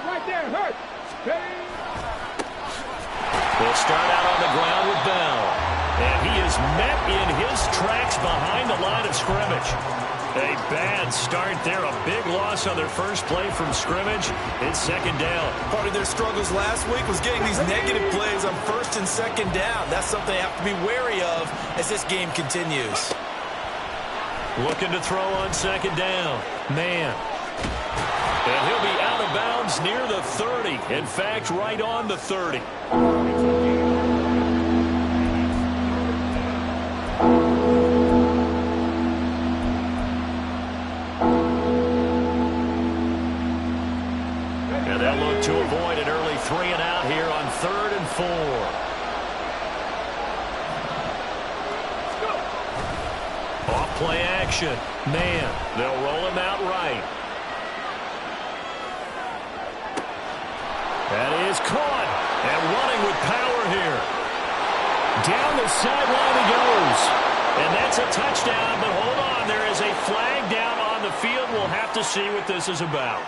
Right there, hurt. They'll start out on the ground with Bell. And he is met in his tracks behind the line of scrimmage. A bad start there. A big loss on their first play from scrimmage. It's second down. Part of their struggles last week was getting these negative plays on first and second down. That's something they have to be wary of as this game continues. Looking to throw on second down. Man. And he'll be out of bounds near the 30. In fact, right on the 30. And they'll look to avoid an early 3 and out here on 3rd and 4. Off play action. Man, they'll roll him out right. That is caught and running with power here. Down the sideline he goes. And that's a touchdown, but hold on. There is a flag down on the field. We'll have to see what this is about.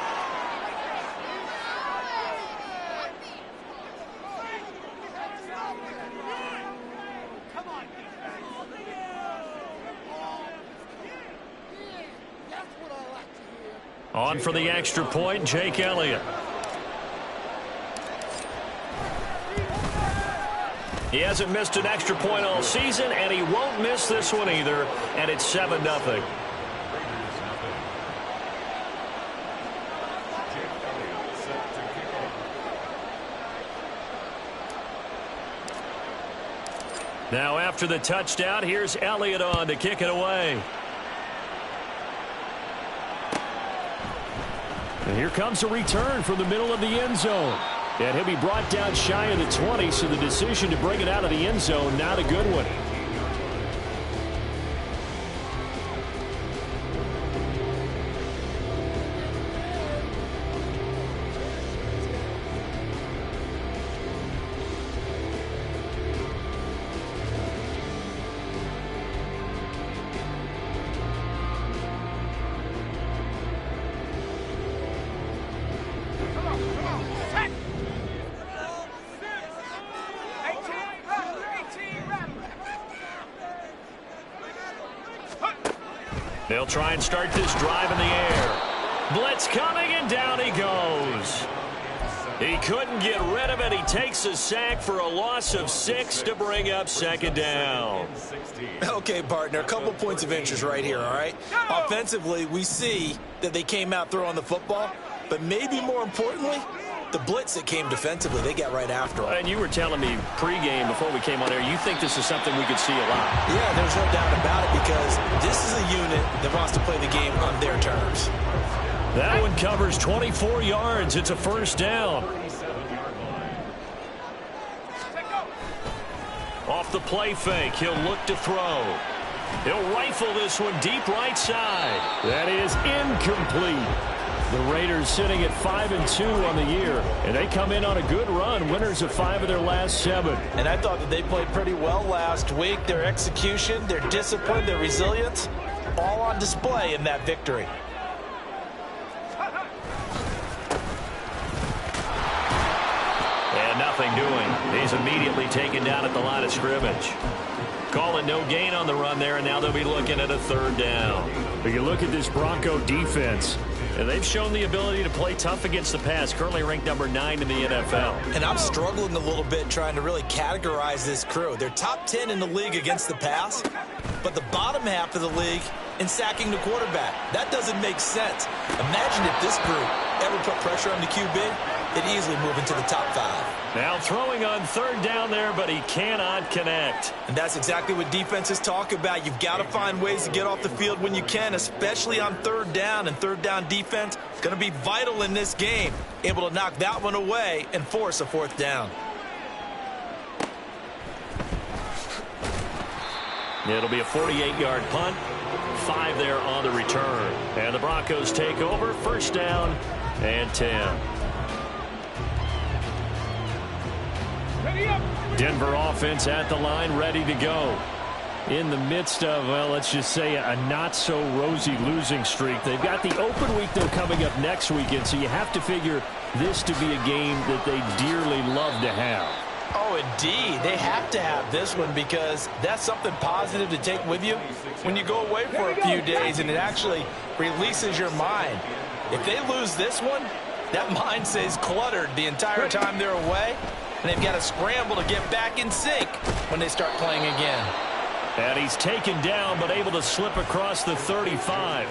On for the extra point, Jake Elliott. He hasn't missed an extra point all season, and he won't miss this one either, and it's 7-0. Now after the touchdown, here's Elliott on to kick it away. And here comes a return from the middle of the end zone. And he'll be brought down shy of the 20, so the decision to bring it out of the end zone, not a good one. They'll try and start this drive in the air. Blitz coming, and down he goes. He couldn't get rid of it. He takes a sack for a loss of 6 to bring up second down. Okay, partner, a couple points of interest right here, all right? Offensively, we see that they came out throwing the football, but maybe more importantly, the blitz that came defensively, they got right after him. And you were telling me pregame before we came on air, you think this is something we could see a lot. Yeah, there's no doubt about it, because this is a unit that wants to play the game on their terms. That one covers 24 yards. It's a first down. Off the play fake, he'll look to throw. He'll rifle this one deep right side. That is incomplete. The Raiders sitting at 5-2 on the year, and they come in on a good run, winners of 5 of their last 7. And I thought that they played pretty well last week. Their execution, their discipline, their resilience, all on display in that victory. And nothing doing. He's immediately taken down at the line of scrimmage. Calling no gain on the run there, and now they'll be looking at a third down. But you look at this Bronco defense, and they've shown the ability to play tough against the pass, currently ranked number 9 in the NFL. And I'm struggling a little bit trying to really categorize this crew. They're top 10 in the league against the pass, but the bottom half of the league in sacking the quarterback. That doesn't make sense. Imagine if this group ever put pressure on the QB, they'd easily move into the top 5. Now throwing on third down there, but he cannot connect. And that's exactly what defenses talk about. You've got to find ways to get off the field when you can, especially on third down. And third down defense is going to be vital in this game. Able to knock that one away and force a fourth down. It'll be a 48-yard punt. 5 there on the return. And the Broncos take over. First down and 10. Denver offense at the line, ready to go. in the midst of, well, let's just say a not-so-rosy losing streak. They've got the open week, though, coming up next weekend, so you have to figure this to be a game that they dearly love to have. Oh, indeed. They have to have this one because that's something positive to take with you when you go away for a few days, and it actually releases your mind. If they lose this one, that mind stays cluttered the entire time they're away, and they've got to scramble to get back in sync when they start playing again. And he's taken down, but able to slip across the 35.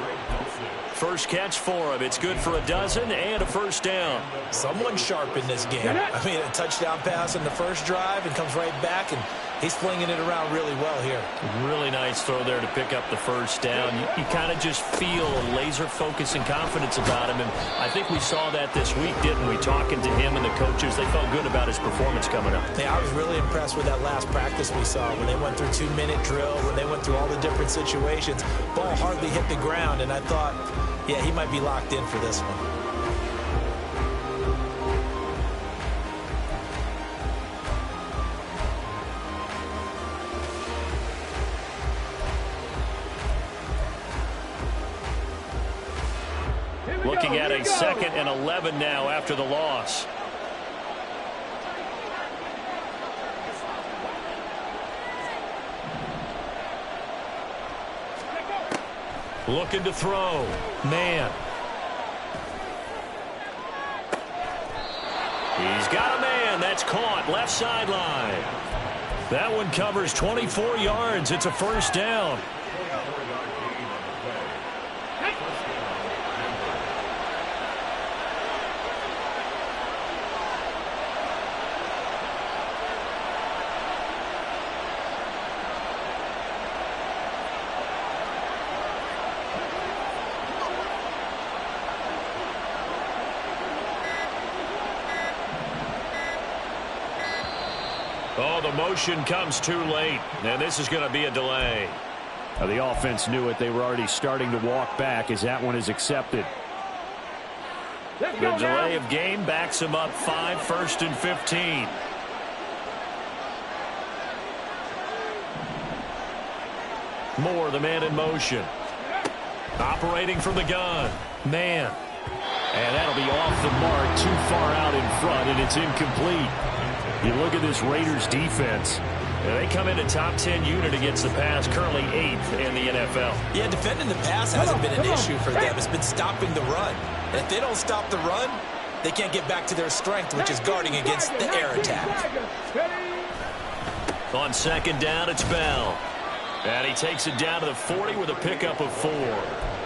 First catch for him. It's good for a dozen and a first down. Someone sharp in this game. I mean, a touchdown pass in the first drive and comes right back, and he's flinging it around really well here. Really nice throw there to pick up the first down. You kind of just feel a laser focus and confidence about him, and I think we saw that this week, didn't we? Talking to him and the coaches, they felt good about his performance coming up. Yeah, I was really impressed with that last practice we saw when they went through 2-minute drill, when they went through all the different situations. Ball hardly hit the ground, and I thought, yeah, he might be locked in for this one. Looking at a 2nd and 11 now after the loss. Looking to throw. Man. He's got a man. That's caught. Left sideline. That one covers 24 yards. It's a first down. Oh, the motion comes too late, and this is going to be a delay. Now, the offense knew it. They were already starting to walk back as that one is accepted. The delay of game backs him up 5, 1st and 15. Moore, the man in motion. Operating from the gun. Man. And that'll be off the mark, too far out in front, and it's incomplete. You look at this Raiders defense. They come in a top 10 unit against the pass, currently 8th in the NFL. Yeah, defending the pass hasn't been an issue for them. It's been stopping the run. And if they don't stop the run, they can't get back to their strength, which is guarding against the air attack. On 2nd down, it's Bell. And he takes it down to the 40 with a pickup of 4.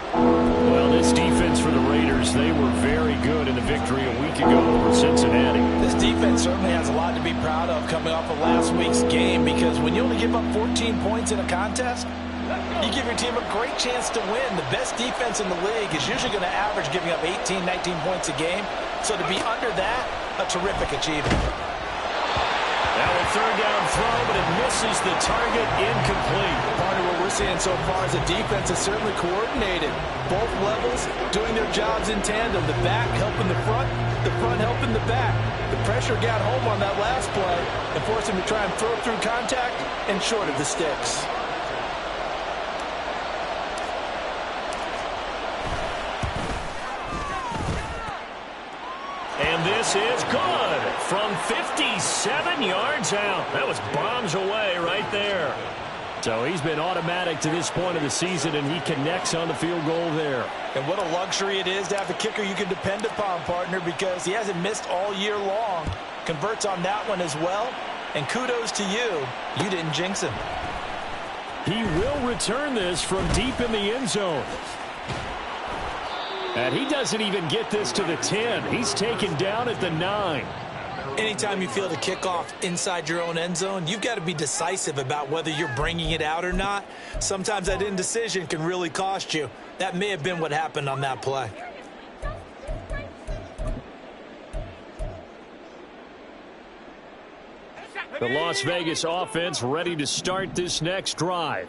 Well, this defense for the Raiders, they were very good in the victory a week ago over Cincinnati. This defense certainly has a lot to be proud of coming off of last week's game, because when you only give up 14 points in a contest, you give your team a great chance to win. The best defense in the league is usually going to average giving up 18, 19 points a game. So to be under that, a terrific achievement. Now a 3rd down throw, but it misses the target, incomplete. Part of what we're seeing so far is the defense is certainly coordinated. Both levels doing their jobs in tandem. The back helping the front helping the back. The pressure got home on that last play and forced him to try and throw through contact and short of the sticks. And this is good from 57 yards out. That was bombs away right there. So he's been automatic to this point of the season, and he connects on the field goal there. And what a luxury it is to have a kicker you can depend upon, partner, because he hasn't missed all year long. Converts on that one as well. And kudos to you. You didn't jinx him. He will return this from deep in the end zone. And he doesn't even get this to the 10. He's taken down at the 9. Anytime you feel the kickoff inside your own end zone, you've got to be decisive about whether you're bringing it out or not. Sometimes that indecision can really cost you. That may have been what happened on that play. The Las Vegas offense ready to start this next drive.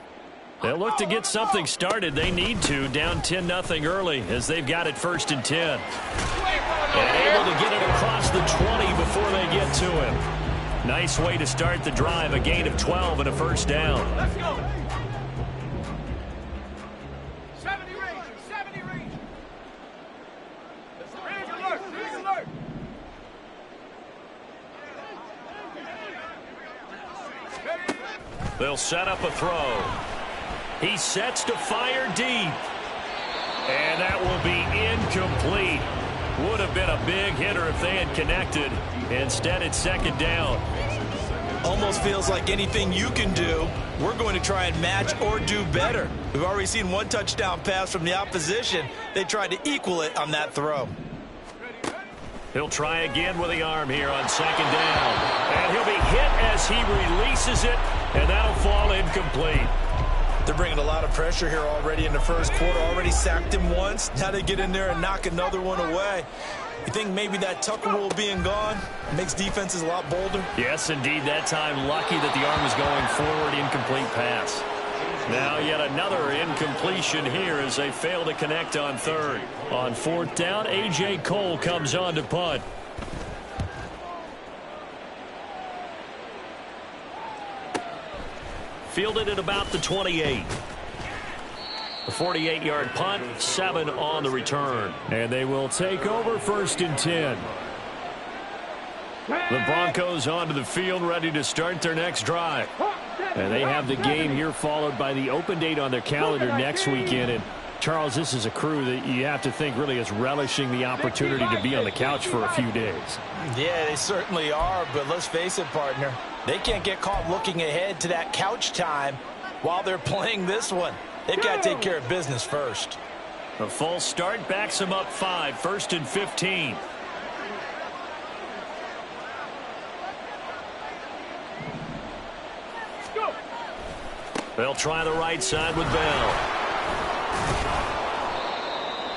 They'll look to get something started. They need to, down 10-0 early as they've got it 1st and 10. And able to get it across the 20 before they get to him. Nice way to start the drive, a gain of 12 and a first down. Let's go. They'll set up a throw. He sets to fire deep. And that will be incomplete. Would have been a big hitter if they had connected. Instead, it's second down. Almost feels like anything you can do, we're going to try and match or do better. We've already seen one touchdown pass from the opposition. They tried to equal it on that throw. He'll try again with the arm here on second down. And he'll be hit as he releases it, and that'll fall incomplete. They're bringing a lot of pressure here already in the first quarter. Already sacked him once. Now they get in there and knock another one away. You think maybe that Tucker rule being gone makes defenses a lot bolder? Yes, indeed. That time lucky that the arm is going forward. Incomplete pass. Now yet another incompletion here as they fail to connect on third. On fourth down, A.J. Cole comes on to punt. Fielded at about the 28. A 48-yard punt, 7 on the return. And they will take over first and 10. The Broncos onto the field, ready to start their next drive. And they have the game here followed by the open date on their calendar next weekend. And Charles, this is a crew that you have to think really is relishing the opportunity to be on the couch for a few days. Yeah, they certainly are, but let's face it, partner. They can't get caught looking ahead to that couch time while they're playing this one. They've got to take care of business first. A false start backs them up 5, first and 15. They'll try the right side with Bell.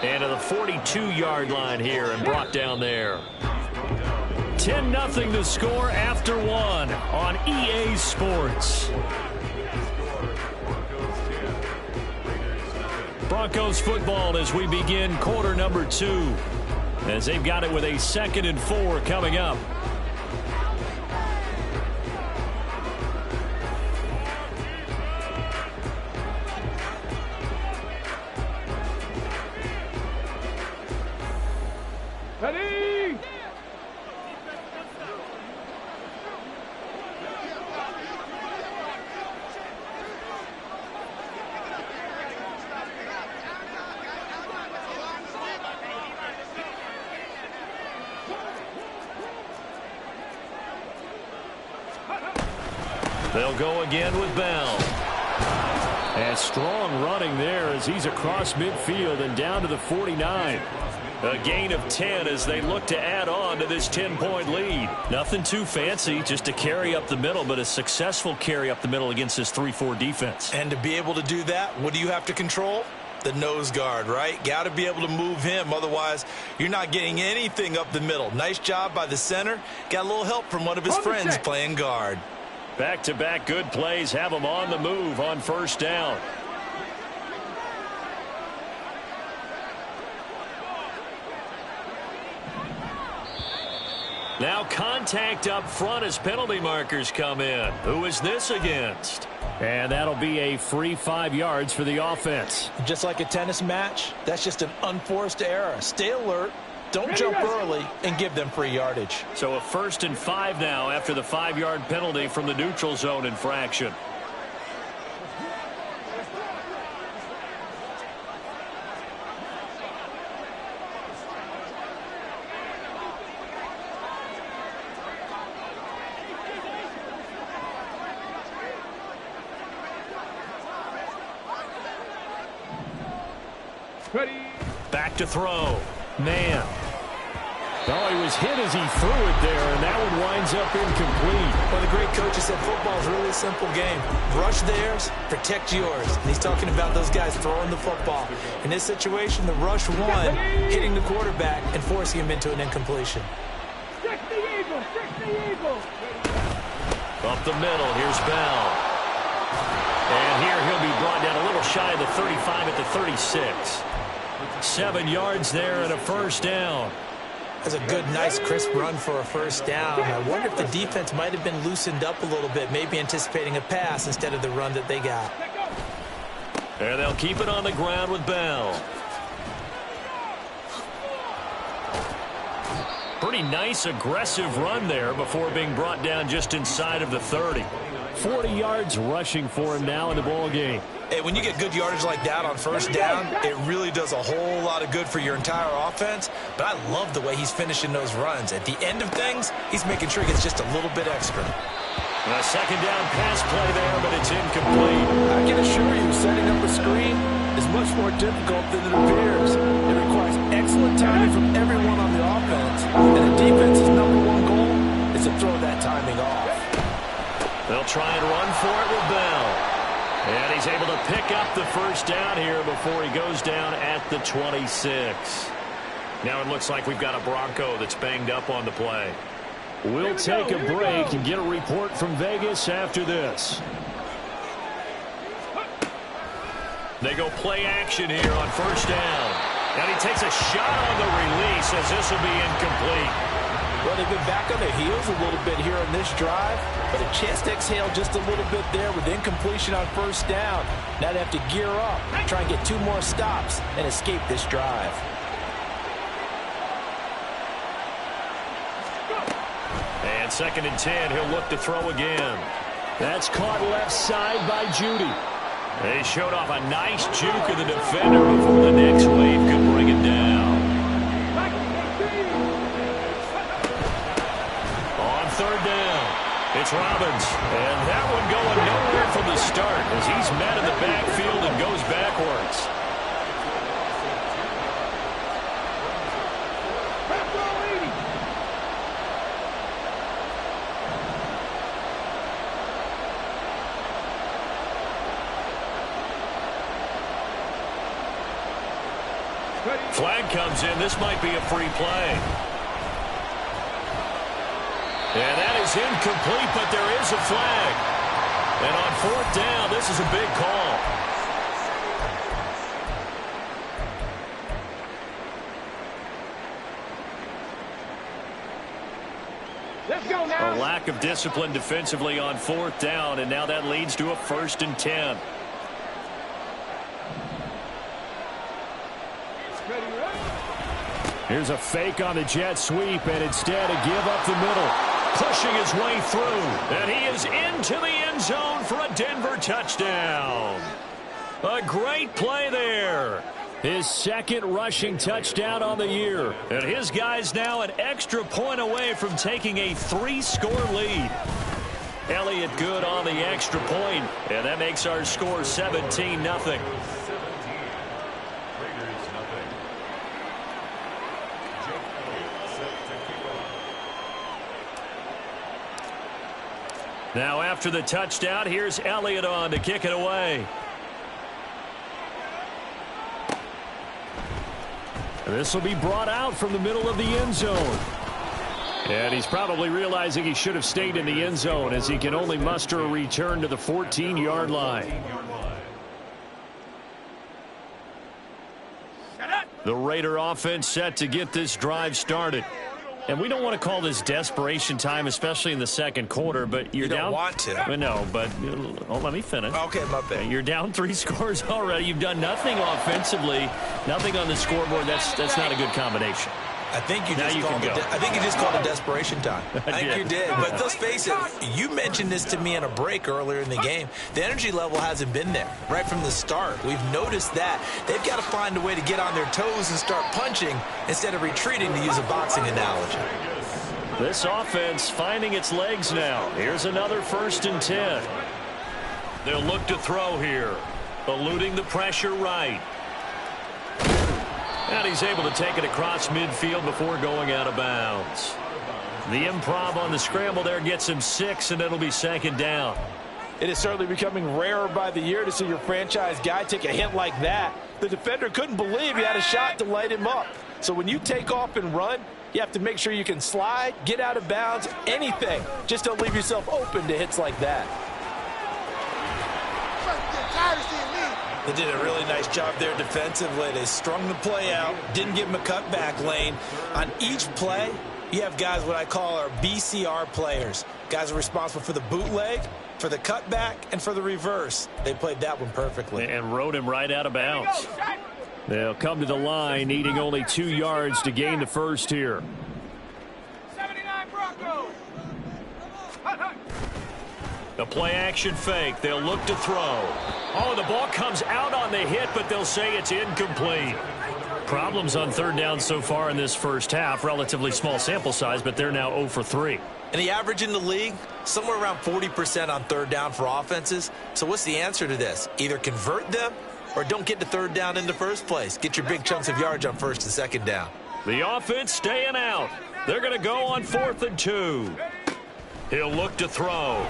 And to the 42-yard line here and brought down there. 10-0 to score after 1 on EA Sports. Broncos football as we begin quarter number 2. As they've got it with a 2nd and 4 coming up. Ready? They'll go again with Bell. And strong running there as he's across midfield and down to the 49. A gain of 10 as they look to add on to this 10-point lead. Nothing too fancy, just a carry up the middle, but a successful carry up the middle against this 3-4 defense. And to be able to do that, what do you have to control? The nose guard, right? Got to be able to move him. Otherwise, you're not getting anything up the middle. Nice job by the center. Got a little help from one of his friends playing guard. Back-to-back good plays have them on the move on first down. Now contact up front as penalty markers come in. Who is this against? And that'll be a free 5 yards for the offense. Just like a tennis match, that's just an unforced error. Stay alert, don't jump early, and give them free yardage. So a 1st and 5 now after the 5-yard penalty from the neutral zone infraction. Ready? Back to throw. Man. Oh, he was hit as he threw it there, and that one winds up incomplete. Well, the great coaches said football is really a simple game. Rush theirs, protect yours. And he's talking about those guys throwing the football. In this situation, the rush won, hitting the quarterback and forcing him into an incompletion. Stick the eagle! Stick the eagle! Up the middle, here's Bell. And here he'll be brought down a little shy of the 35 at the 36. 7 yards there and a first down. That's a good, nice, crisp run for a first down. I wonder if the defense might have been loosened up a little bit, maybe anticipating a pass instead of the run that they got. And they'll keep it on the ground with Bell. Pretty nice, aggressive run there before being brought down just inside of the 30. 40 yards rushing for him now in the ball game. Hey, when you get good yardage like that on first down, it really does a whole lot of good for your entire offense. But I love the way he's finishing those runs. At the end of things, he's making sure he gets just a little bit extra. A second down pass play there, but it's incomplete. I can assure you, setting up a screen is much more difficult than it appears. It requires excellent timing from everyone on the offense, and the defense's #1 goal is to throw that timing off. They'll try and run for it with Bell. And he's able to pick up the first down here before he goes down at the 26. Now it looks like we've got a Bronco that's banged up on the play. We'll take a break and get a report from Vegas after this. They go play action here on first down. And he takes a shot on the release as this will be incomplete. Well, they've been back on their heels a little bit here on this drive, but a chance to exhale just a little bit there with incompletion on first down. Now they have to gear up, try and get 2 more stops, and escape this drive. And 2nd and 10, he'll look to throw again. That's caught left side by Judy. They showed off a nice juke of the defender before the next wave could bring him down. On 3rd down, it's Robbins. And that one going nowhere from the start as he's met in the backfield and goes backwards. Flag comes in. This might be a free play. And that is incomplete, but there is a flag. And on 4th down, this is a big call. Let's go now. A lack of discipline defensively on 4th down, and now that leads to a 1st and 10. Here's a fake on the jet sweep, and instead a give up the middle. Pushing his way through, and he is into the end zone for a Denver touchdown. A great play there. His 2nd rushing touchdown on the year. And his guys now an extra point away from taking a 3-score lead. Elliott good on the extra point, and that makes our score 17-0. Now after the touchdown, here's Elliott on to kick it away. This will be brought out from the middle of the end zone. And he's probably realizing he should have stayed in the end zone as he can only muster a return to the 14-yard line. The Raider offense set to get this drive started. And we don't want to call this desperation time, especially in the 2nd quarter, but you're down. You don't want to. No, but let me finish. Okay, my bad. You're down 3 scores already. You've done nothing offensively, nothing on the scoreboard. That's not a good combination. I think you just called it desperation time. I think you did. But let's face it, you mentioned this to me in a break earlier in the game. The energy level hasn't been there right from the start. We've noticed that. They've got to find a way to get on their toes and start punching instead of retreating, to use a boxing analogy. This offense finding its legs now. Here's another 1st and 10. They'll look to throw here. Eluding the pressure right. And he's able to take it across midfield before going out of bounds. The improv on the scramble there gets him 6, and it'll be 2nd down. It is certainly becoming rarer by the year to see your franchise guy take a hit like that. The defender couldn't believe he had a shot to light him up. So when you take off and run, you have to make sure you can slide, get out of bounds, anything. Just don't leave yourself open to hits like that. They did a really nice job there defensively. They strung the play out, didn't give him a cutback lane. On each play, you have guys what I call our BCR players. Guys are responsible for the bootleg, for the cutback, and for the reverse. They played that one perfectly. And rode him right out of bounds. They'll come to the line, needing only 2 yards to gain the first here. play action fake. They'll look to throw. Oh, the ball comes out on the hit, but they'll say it's incomplete. Problems on third down so far in this first half. Relatively small sample size, but they're now 0 for 3. And the average in the league, somewhere around 40% on third down for offenses. So what's the answer to this? Either convert them or don't get to third down in the first place. Get your big chunks of yards on first and second down. The offense staying out. They're going to go on 4th and 2. He'll look to throw.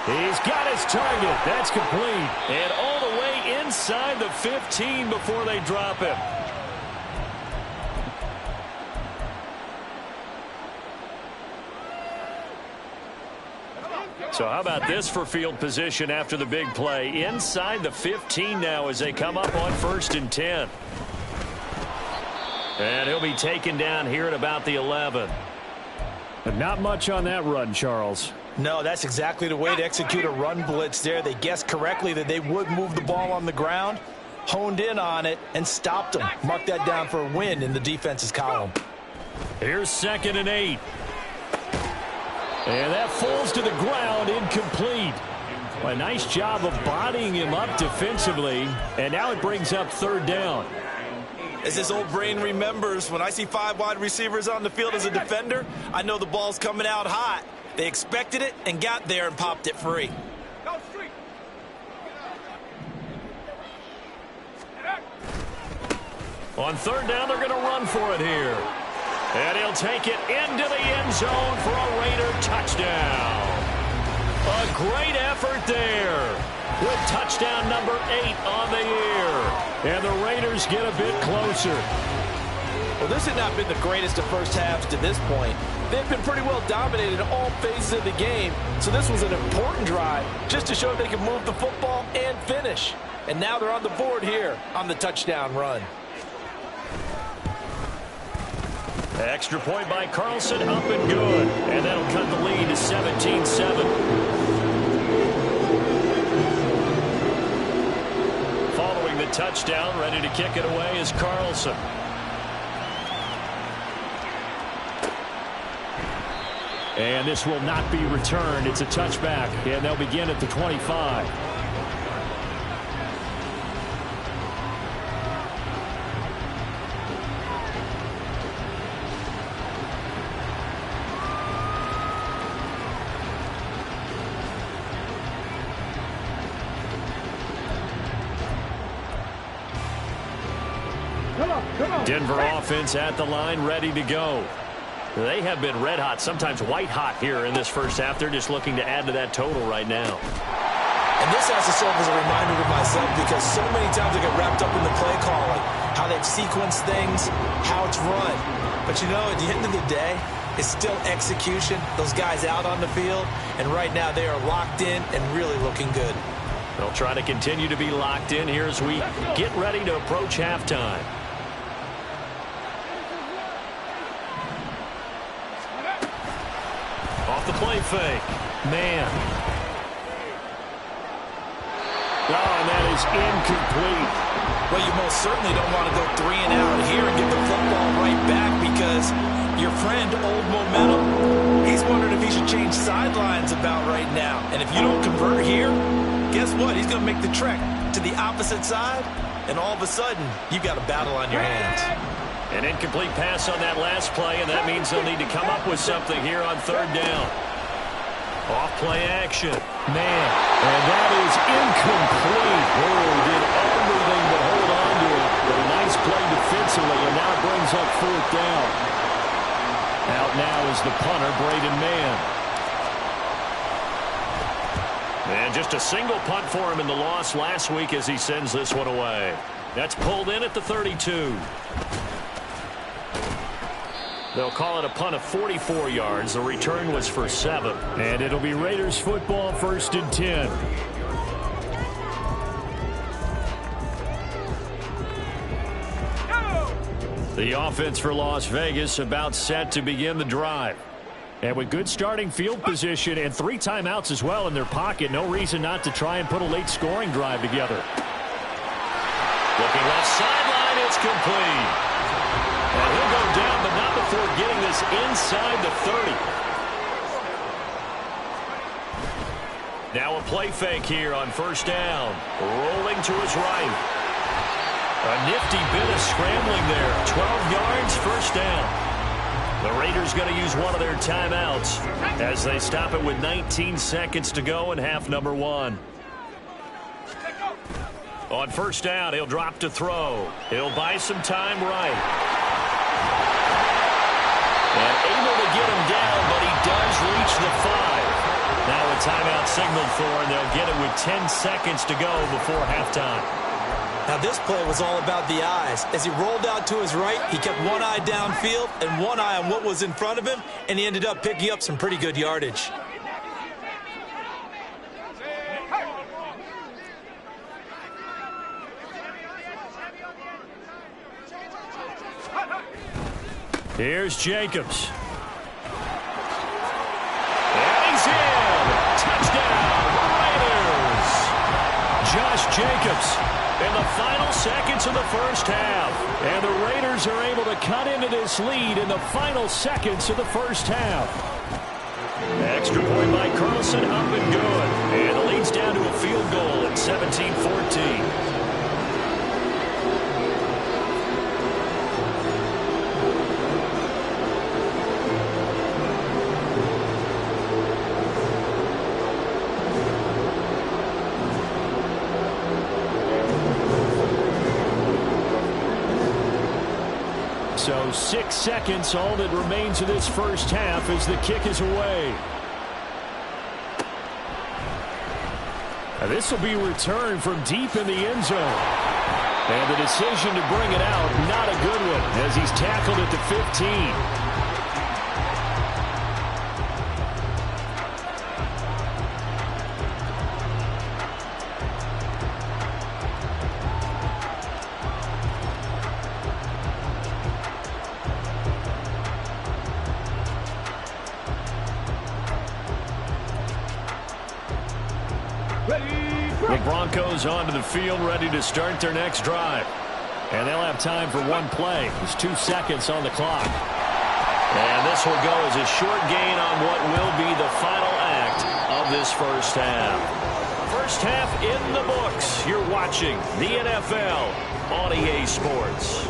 He's got his target. That's complete. And all the way inside the 15 before they drop him. So how about this for field position after the big play? Inside the 15 now as they come up on 1st and 10. And he'll be taken down here at about the 11. But not much on that run, Charles. No, that's exactly the way to execute a run blitz there. They guessed correctly that they would move the ball on the ground, honed in on it, and stopped them. Mark that down for a win in the defense's column. Here's 2nd and 8. And that falls to the ground, incomplete. A nice job of bodying him up defensively. And now it brings up 3rd down. As this old brain remembers, when I see 5 wide receivers on the field as a defender, I know the ball's coming out hot. They expected it and got there and popped it free. On 3rd down, they're going to run for it here. And he'll take it into the end zone for a Raider touchdown. A great effort there with touchdown number 8 on the year. And the Raiders get a bit closer. Well, this had not been the greatest of first halves to this point. They've been pretty well dominated in all phases of the game, so this was an important drive just to show they can move the football and finish. And now they're on the board here on the touchdown run. Extra point by Carlson, up and good. And that'll cut the lead to 17-7. Following the touchdown, ready to kick it away is Carlson. And this will not be returned. It's a touchback, and they'll begin at the 25. Denver offense at the line, ready to go. They have been red hot, sometimes white hot here in this first half. They're just looking to add to that total right now. And this has to serve as a reminder to myself because so many times I get wrapped up in the play calling, how they've sequenced things, how it's run. But you know, at the end of the day, it's still execution. Those guys out on the field, and right now they are locked in and really looking good. They'll try to continue to be locked in here as we get ready to approach halftime. Off the play fake. Man. Oh, and that is incomplete. Well, you most certainly don't want to go 3 and out here and get the football right back because your friend, Old Momentum, he's wondering if he should change sidelines about right now. And if you don't convert here, guess what? He's going to make the trek to the opposite side, and all of a sudden, you've got a battle on your hands. An incomplete pass on that last play, and that means they'll need to come up with something here on 3rd down. Off play action. Man, and that is incomplete. Oh, did everything but hold on to it. But a nice play defensively, and now brings up 4th down. Out now is the punter, Braden Mann. And just a single punt for him in the loss last week as he sends this one away. That's pulled in at the 32. They'll call it a punt of 44 yards. The return was for 7. And it'll be Raiders football, 1st and 10. The offense for Las Vegas about set to begin the drive. And with good starting field position and 3 timeouts as well in their pocket, no reason not to try and put a late scoring drive together. Looking left sideline, it's complete. And he'll go down, but not before getting this inside the 30. Now a play fake here on first down. Rolling to his right. A nifty bit of scrambling there. 12 yards, first down. The Raiders going to use one of their timeouts as they stop it with 19 seconds to go in half number 1. On first down, he'll drop to throw. He'll buy some time right. And able to get him down, but he does reach the 5. Now a timeout signaled for, and they'll get it with 10 seconds to go before halftime. Now this play was all about the eyes. As he rolled out to his right, he kept one eye downfield and one eye on what was in front of him, and he ended up picking up some pretty good yardage. Here's Jacobs. And he's in. Touchdown, Raiders. Josh Jacobs In the final seconds of the first half. And the Raiders are able to cut into this lead in the final seconds of the first half. Extra point by Carlson, up and good. And the lead's down to a field goal at 17-14. So 6 seconds, all that remains of this first half as the kick is away. Now this will be returned from deep in the end zone. And the decision to bring it out, not a good one, as he's tackled at the 15. The Broncos onto the field, ready to start their next drive. And they'll have time for one play. There's 2 seconds on the clock. And this will go as a short gain on what will be the final act of this first half. First half in the books. You're watching the NFL on EA Sports.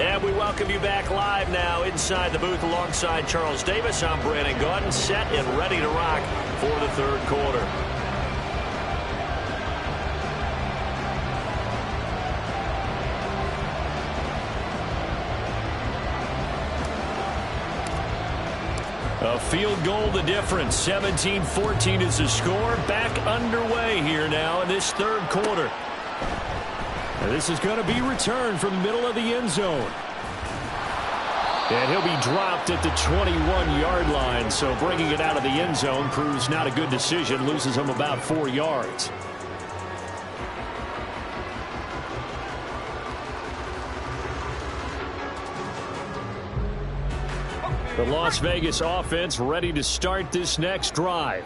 And we welcome you back live now inside the booth alongside Charles Davis. I'm Brandon Gaudin, set and ready to rock for the third quarter. A field goal the difference. 17-14 is the score. Back underway here now in this third quarter. And this is going to be returned from the middle of the end zone. And he'll be dropped at the 21-yard line. So bringing it out of the end zone proves not a good decision. Loses him about 4 yards. The Las Vegas offense ready to start this next drive.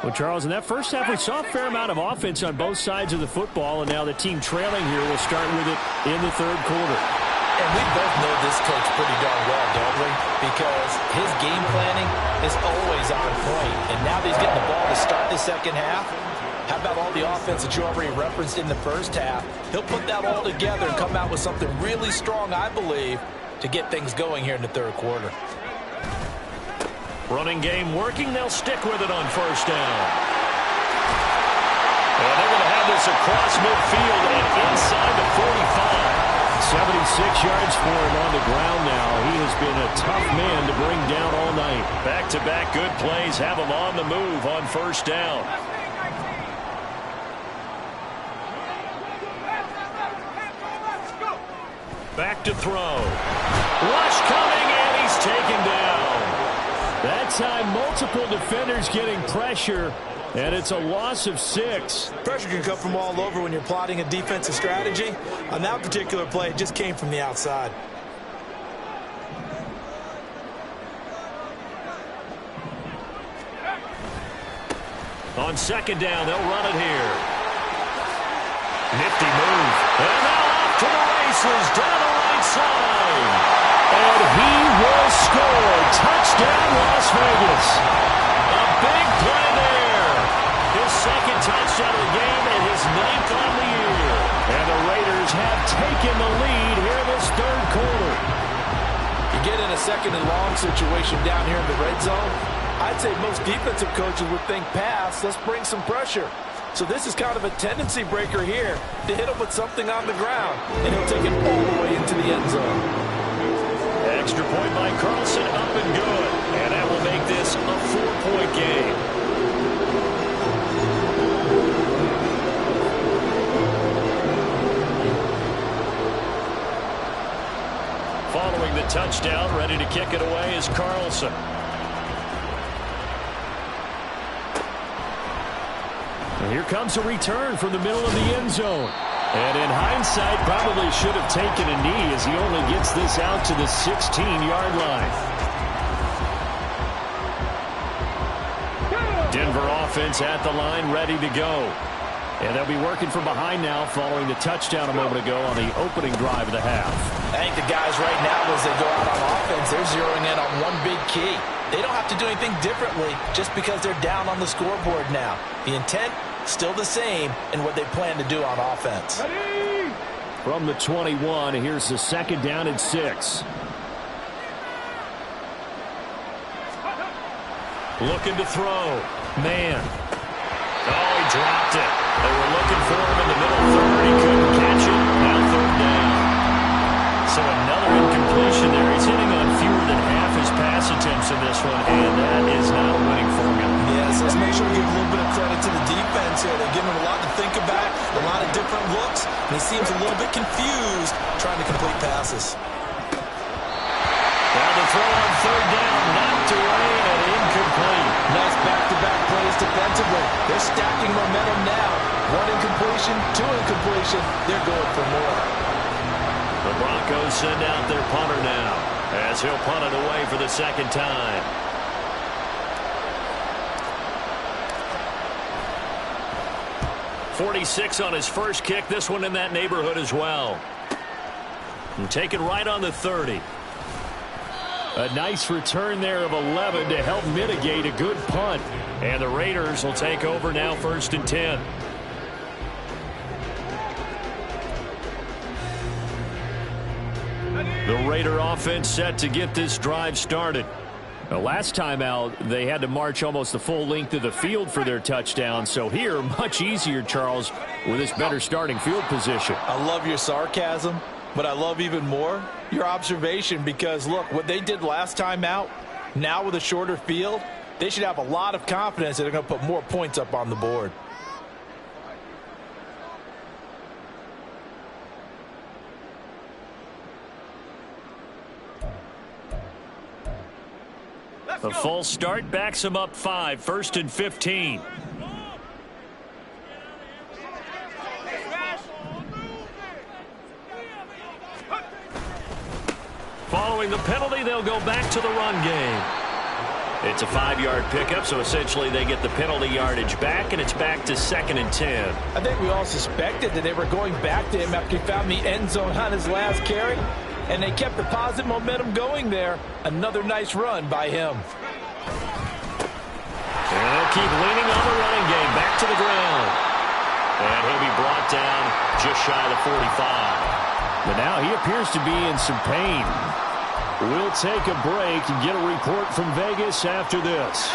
Well, Charles, in that first half, we saw a fair amount of offense on both sides of the football, and now the team trailing here will start with it in the third quarter. And we both know this coach pretty darn well, don't we? Because his game planning is always on point. And now that he's getting the ball to start the second half, how about all the offense that you already referenced in the first half? He'll put that all together and come out with something really strong, I believe, to get things going here in the third quarter. Running game working. They'll stick with it on first down. And they're going to have this across midfield and inside the 45. 76 yards for him on the ground now. He has been a tough man to bring down all night. Back-to-back good plays have him on the move on first down. Back to throw. Rush coming, and he's taken down. That time, multiple defenders getting pressure, And it's a loss of 6. Pressure can come from all over when you're plotting a defensive strategy. On that particular play, it just came from the outside. On second down, they'll run it here. Nifty move. And now off to the races down the right side. And he will score. Touchdown, Las Vegas. A big play there. His second touchdown of the game and his 9th on the year. And the Raiders have taken the lead here in this third quarter. You get in a second and long situation down here in the red zone. I'd say most defensive coaches would think pass, let's bring some pressure. So this is kind of a tendency breaker here to hit him with something on the ground, and he'll take it all the way into the end zone. Extra point by Carlson, up and good. And that will make this a 4-point game. Following the touchdown, ready to kick it away is Carlson. And here comes a return from the middle of the end zone. And in hindsight, probably should have taken a knee as he only gets this out to the 16-yard line. Denver offense at the line, ready to go. And they'll be working from behind now following the touchdown a moment ago on the opening drive of the half. I think the guys right now, as they go out on offense, they're zeroing in on one big key. They don't have to do anything differently just because they're down on the scoreboard now. The intent, still the same in what they plan to do on offense. From the 21, here's the second down and 6. Looking to throw. Man. Oh, he dropped it. They were looking for him in the middle third. He couldn't catch it. Now third down. So another incompletion there. He's hitting on fewer than half his pass attempts in this one, and that is not a winning formula. Yes, let's make sure we give a little bit of credit to the defense here. They're giving him a lot to think about, a lot of different looks, and he seems a little bit confused trying to complete passes. Now the throw on third down, knocked away and incomplete. Nice back-to-back plays defensively. They're stacking momentum now. One incompletion, two incompletion. They're going for more. The Broncos send out their punter now as he'll punt it away for the second time. .46 on his first kick. This one in that neighborhood as well. And taken right on the 30. A nice return there of 11 to help mitigate a good punt. And the Raiders will take over now, 1st and 10. The Raider offense set to get this drive started. The last time out, they had to march almost the full length of the field for their touchdown. So here, much easier, Charles, with this better starting field position. I love your sarcasm, but I love even more your observation because, look, what they did last time out, now with a shorter field, they should have a lot of confidence that they're going to put more points up on the board. A full start backs him up 5, 1st and 15. Following the penalty, they'll go back to the run game. It's a 5-yard pickup, so essentially they get the penalty yardage back, and it's back to 2nd and 10. I think we all suspected that they were going back to him after he found the end zone on his last carry. And they kept the positive momentum going there. Another nice run by him. And they'll keep leaning on the running game. Back to the ground. And he'll be brought down just shy of the 45. But now he appears to be in some pain. We'll take a break and get a report from Vegas after this.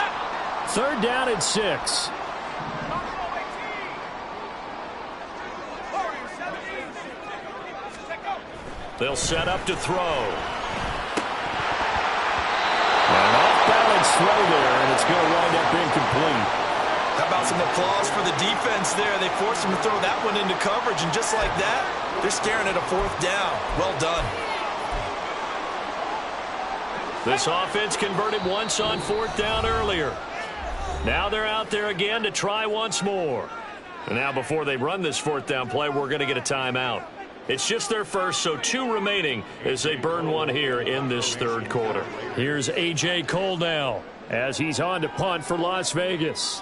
3rd down and 6. They'll set up to throw. An off-balance throw there, and it's going to wind up incomplete. How about some applause for the defense there? They forced him to throw that one into coverage, and just like that, they're staring at a 4th down. Well done. This offense converted once on 4th down earlier. Now they're out there again to try once more. And now before they run this fourth down play, we're going to get a timeout. It's just their first, so 2 remaining as they burn one here in this third quarter. Here's A.J. Cole now as he's on to punt for Las Vegas.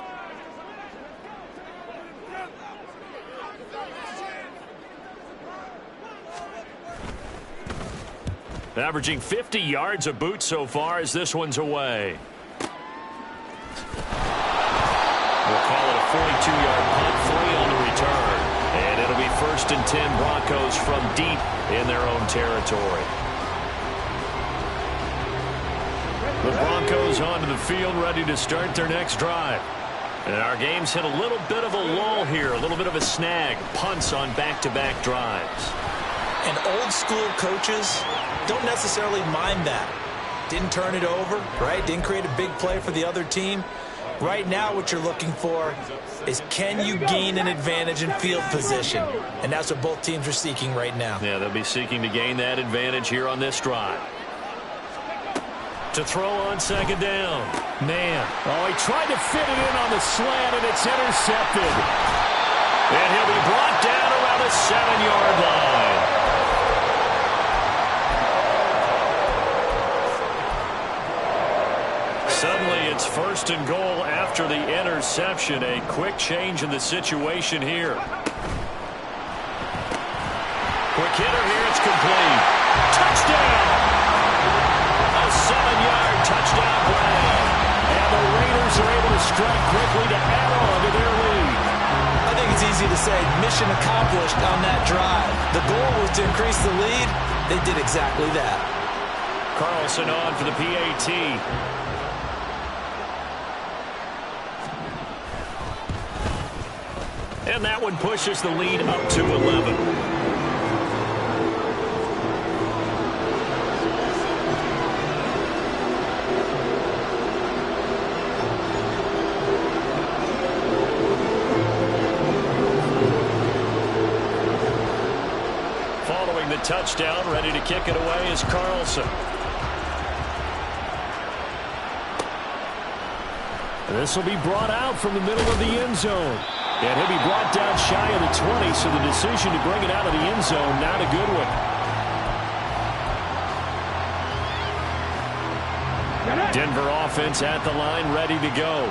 Averaging 50 yards a boot so far as this one's away. We'll call it a 42-yard punt, 3 on the return. And it'll be 1st and 10 Broncos from deep in their own territory. The Broncos onto the field ready to start their next drive. And our game's hit a little bit of a lull here, a little bit of a snag. Punts on back-to-back drives. And old-school coaches don't necessarily mind that. Didn't turn it over, right? Didn't create a big play for the other team. Right now what you're looking for is, can you gain an advantage in field position? And that's what both teams are seeking right now. Yeah, they'll be seeking to gain that advantage here on this drive. To throw on 2nd down. Man. Oh, he tried to fit it in on the slant, and it's intercepted. And he'll be brought down around the 7-yard line. Suddenly, it's 1st and goal after the interception. A quick change in the situation here. Quick hitter here. It's complete. Touchdown! A 7-yard touchdown play. And the Raiders are able to strike quickly to add on to their lead. I think it's easy to say mission accomplished on that drive. The goal was to increase the lead. They did exactly that. Carlson on for the PAT. And that one pushes the lead up to 11. Following the touchdown, ready to kick it away is Carlson. This will be brought out from the middle of the end zone. And he'll be brought down shy of the 20, so the decision to bring it out of the end zone, not a good one. Denver offense at the line, ready to go.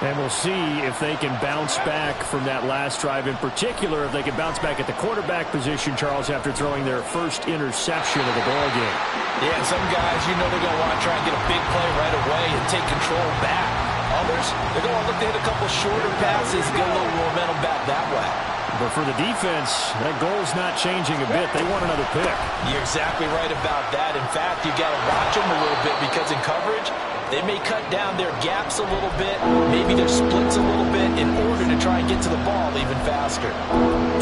And we'll see if they can bounce back from that last drive. In particular, if they can bounce back at the quarterback position, Charles, after throwing their first interception of the ball game. Yeah, and some guys, you know they're going to want to try and get a big play right away and take control back. Others, they're going to look to hit a couple shorter passes, get a little momentum back that way. But for the defense, that goal's not changing a bit. They want another pick. You're exactly right about that. In fact, you got to watch them a little bit because in coverage, they may cut down their gaps a little bit, maybe their splits a little bit in order to try and get to the ball even faster.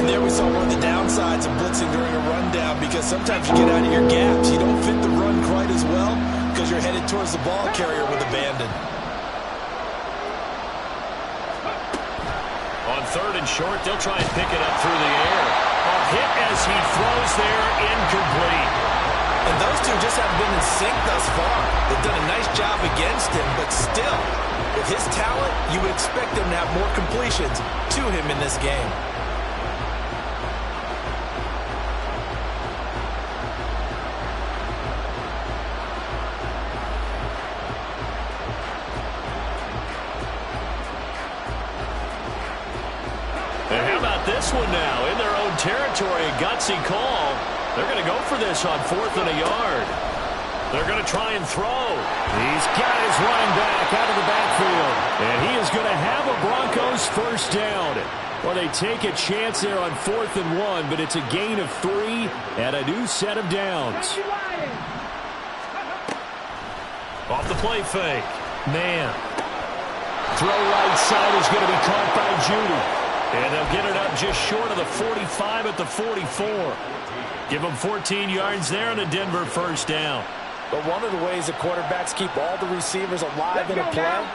And there we saw one of the downsides of blitzing during a rundown, because sometimes you get out of your gaps. You don't fit the run quite as well because you're headed towards the ball carrier with abandon. On 3rd and short, they'll try and pick it up through the air. A hit as he throws there, incomplete. And those two just haven't been in sync thus far. They've done a nice job against him, but still, with his talent, you would expect him to have more completions to him in this game. And how about this one now? In their own territory, a gutsy call. They're going to go for this on 4th and a yard. They're going to try and throw. He's got his running back out of the backfield. And he is going to have a Broncos first down. Well, they take a chance there on 4th and 1, but it's a gain of 3 and a new set of downs. Off the play fake. Man. Throw right side is going to be caught by Judy. And they'll get it up just short of the 45 at the 44. Give them 14 yards there and a Denver first down. But one of the ways the quarterbacks keep all the receivers alive in a play,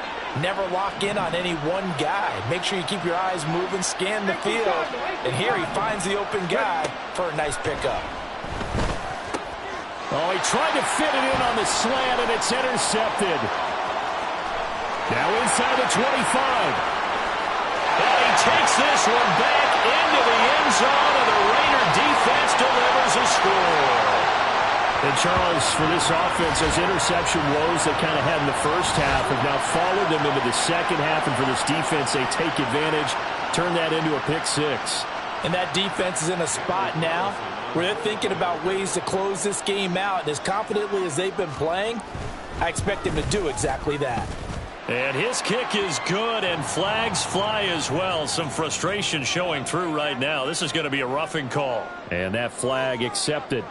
never lock in on any one guy. Make sure you keep your eyes moving, scan the field. And here he finds the open guy for a nice pickup. Oh, he tried to fit it in on the slant, and it's intercepted. Now inside the 25. And he takes this one back into the end zone, and the Raider defense delivers a score. And Charles, for this offense, those interception woes they kind of had in the first half have now followed them into the second half, and for this defense, they take advantage, turn that into a pick six. And that defense is in a spot now where they're thinking about ways to close this game out, and as confidently as they've been playing, I expect them to do exactly that. And his kick is good, and flags fly as well. Some frustration showing through right now. This is going to be a roughing call. And that flag accepted.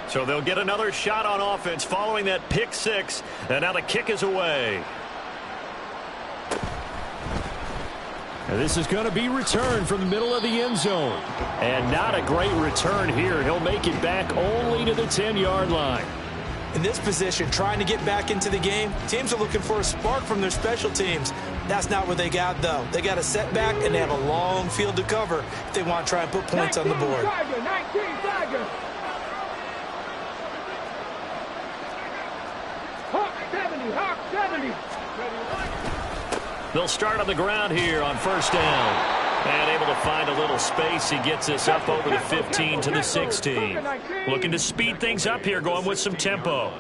So they'll get another shot on offense following that pick six. And now the kick is away. And this is going to be returned from the middle of the end zone. And not a great return here. He'll make it back only to the 10-yard line. In this position, trying to get back into the game, teams are looking for a spark from their special teams. That's not what they got, though. They got a setback, and they have a long field to cover if they want to try and put points on the board. 19 Tiger. Hawk 70, Hawk 70. They'll start on the ground here on first down. And able to find a little space. He gets this up over the 15 to the 16. Looking to speed things up here, going with some tempo.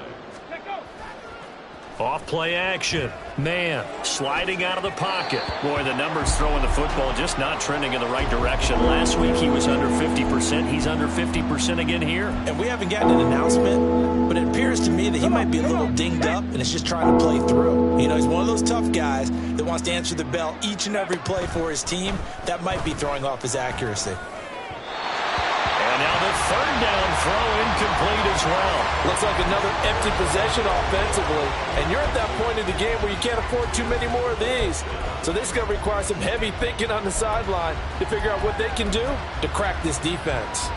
Off play action. Man, sliding out of the pocket. Boy, the numbers throwing the football just not trending in the right direction. Last week he was under 50%. He's under 50% again here. And we haven't gotten an announcement, but it appears to me that he might be a little dinged up and is just trying to play through. You know, he's one of those tough guys that wants to answer the bell each and every play for his team. That might be throwing off his accuracy. And now the third down throw incomplete as well. Looks like another empty possession offensively. And you're at that point in the game where you can't afford too many more of these. So this is going to require some heavy thinking on the sideline to figure out what they can do to crack this defense.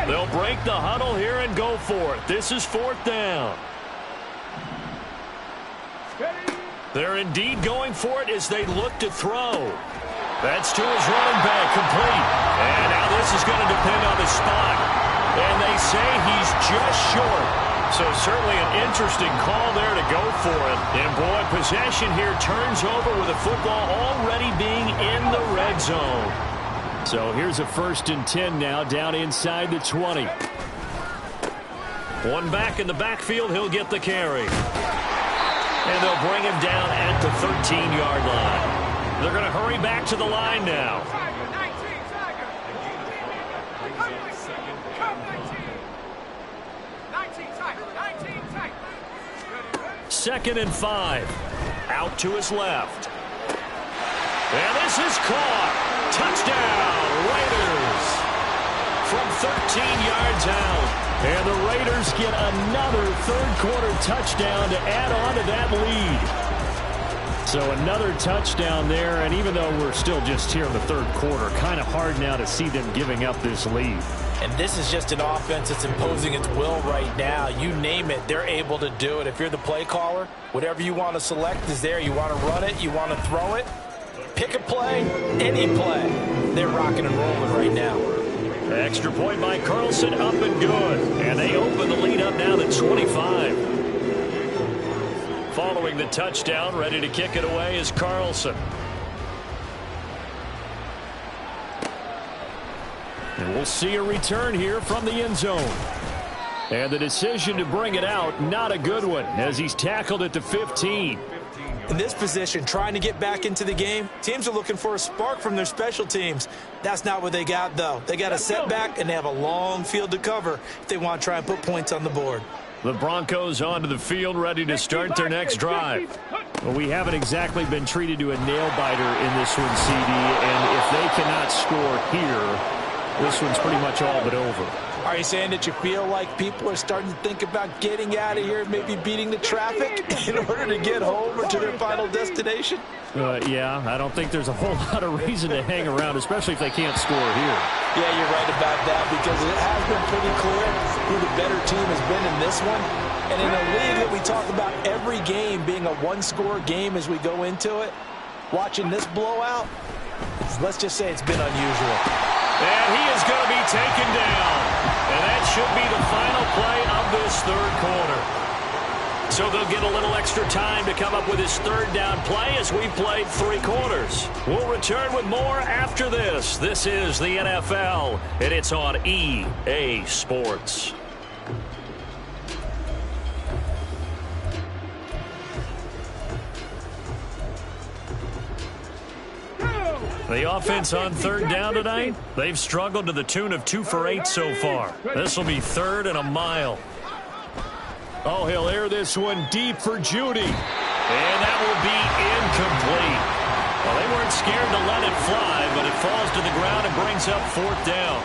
They'll break the huddle here and go for it. This is fourth down. They're indeed going for it as they look to throw. That's to his running back, complete. And now this is going to depend on the spot. And they say he's just short. So certainly an interesting call there to go for it. And boy, possession here turns over with the football already being in the red zone. So here's a 1st and 10 now, down inside the 20. One back in the backfield, he'll get the carry. And they'll bring him down at the 13-yard line. They're going to hurry back to the line now. 2nd and 5. Out to his left. And this is caught. Touchdown, Raiders. From 13 yards out. And the Raiders get another third-quarter touchdown to add on to that lead. So another touchdown there, and even though we're still just here in the third quarter, kind of hard now to see them giving up this lead. And this is just an offense that's imposing its will right now. You name it, they're able to do it. If you're the play caller, whatever you want to select is there. You want to run it, you want to throw it. Pick a play, any play. They're rocking and rolling right now. Extra point by Carlson, up and good. And they open the lead up now to 25. Following the touchdown, ready to kick it away is Carlson. And we'll see a return here from the end zone. And the decision to bring it out, not a good one, as he's tackled at the 15. In this position, trying to get back into the game, teams are looking for a spark from their special teams. That's not what they got, though. They got a setback, and they have a long field to cover if they want to try and put points on the board. The Broncos onto the field, ready to start their next drive. Well, we haven't exactly been treated to a nail-biter in this one, CD, and if they cannot score here, this one's pretty much all but over. Are you saying that you feel like people are starting to think about getting out of here, maybe beating the traffic in order to get home or to their final destination? Yeah, I don't think there's a whole lot of reason to hang around, especially if they can't score here. Yeah, you're right about that, because it has been pretty clear who the better team has been in this one. And in a league that we talk about every game being a one-score game as we go into it, watching this blowout, let's just say it's been unusual. And he is going to be taken down. And that should be the final play of this third quarter. So they'll get a little extra time to come up with his third down play as we played 3 quarters. We'll return with more after this. This is the NFL, and it's on EA Sports. The offense on third down tonight, they've struggled to the tune of 2 for 8 so far. This will be 3rd and a mile. Oh, he'll air this one deep for Judy. And that will be incomplete. Well, they weren't scared to let it fly, but it falls to the ground and brings up 4th down.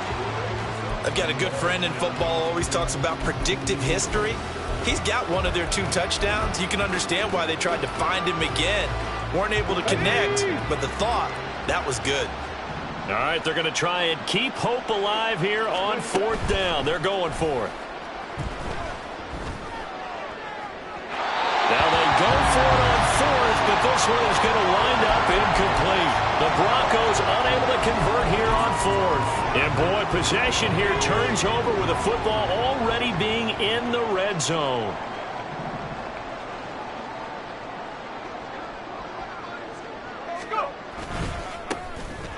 I've got a good friend in football, always talks about predictive history. He's got one of their 2 touchdowns. You can understand why they tried to find him again. Weren't able to connect, but the thought, that was good. All right, they're going to try and keep hope alive here on 4th down. They're going for it. Now they go for it on 4th, but this one is going to wind up incomplete. The Broncos unable to convert here on 4th. And boy, possession here turns over with the football already being in the red zone.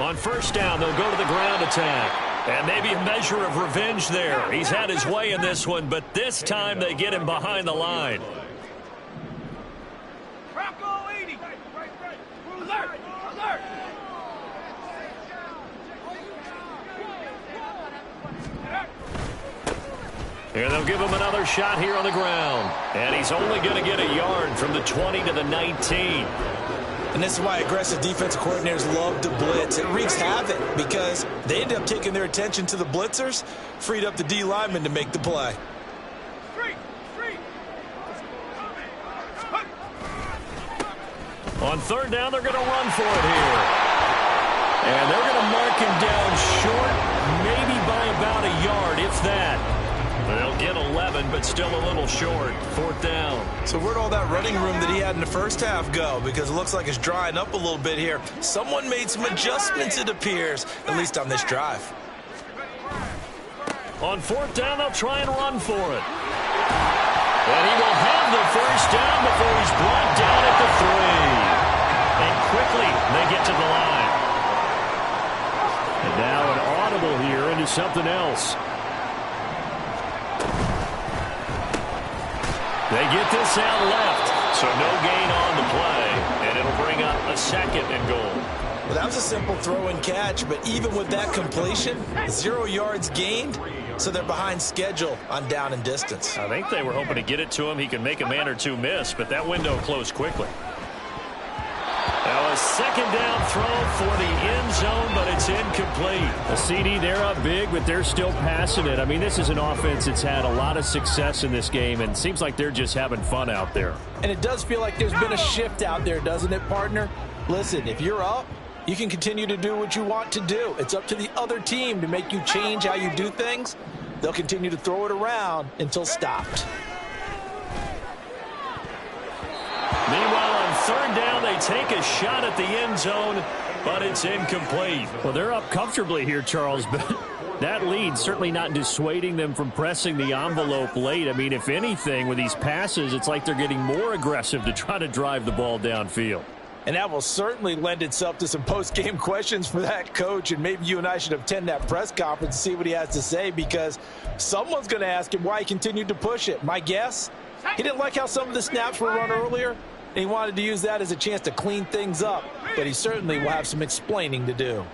On 1st down, they'll go to the ground attack. And maybe a measure of revenge there. He's had his way in this one, but this time they get him behind the line. And they'll give him another shot here on the ground. And he's only going to get a yard from the 20 to the 19. And this is why aggressive defensive coordinators love to blitz. It wreaks havoc because they end up taking their attention to the blitzers, freed up the D lineman to make the play. On 3rd down, they're going to run for it here. And they're going to mark him down short, maybe by about a yard, if that. They'll get 11, but still a little short. 4th down. So where'd all that running room that he had in the first half go? Because it looks like it's drying up a little bit here. Someone made some adjustments, it appears, at least on this drive. On 4th down, they'll try and run for it. And he will have the 1st down before he's brought down at the 3. And quickly, they get to the line. And now an audible here into something else. They get this out left, so no gain on the play, and it'll bring up a 2nd and goal. Well, that was a simple throw and catch, but even with that completion, 0 yards gained, so they're behind schedule on down and distance. I think they were hoping to get it to him. He could make a man or 2 miss, but that window closed quickly. Now a 2nd down throw for the end zone, but it's incomplete. A CD, they're up big, but they're still passing it. I mean, this is an offense that's had a lot of success in this game, and it seems like they're just having fun out there. And it does feel like there's been a shift out there, doesn't it, partner? Listen, if you're up, you can continue to do what you want to do. It's up to the other team to make you change how you do things. They'll continue to throw it around until stopped. Meanwhile, on 3rd down, they take a shot at the end zone, but it's incomplete. Well, they're up comfortably here, Charles, but that lead certainly not dissuading them from pressing the envelope late. I mean, if anything, with these passes, it's like they're getting more aggressive to try to drive the ball downfield. And that will certainly lend itself to some post-game questions for that coach, and maybe you and I should attend that press conference and see what he has to say, because someone's going to ask him why he continued to push it. My guess, he didn't like how some of the snaps were run earlier, and he wanted to use that as a chance to clean things up, but he certainly will have some explaining to do.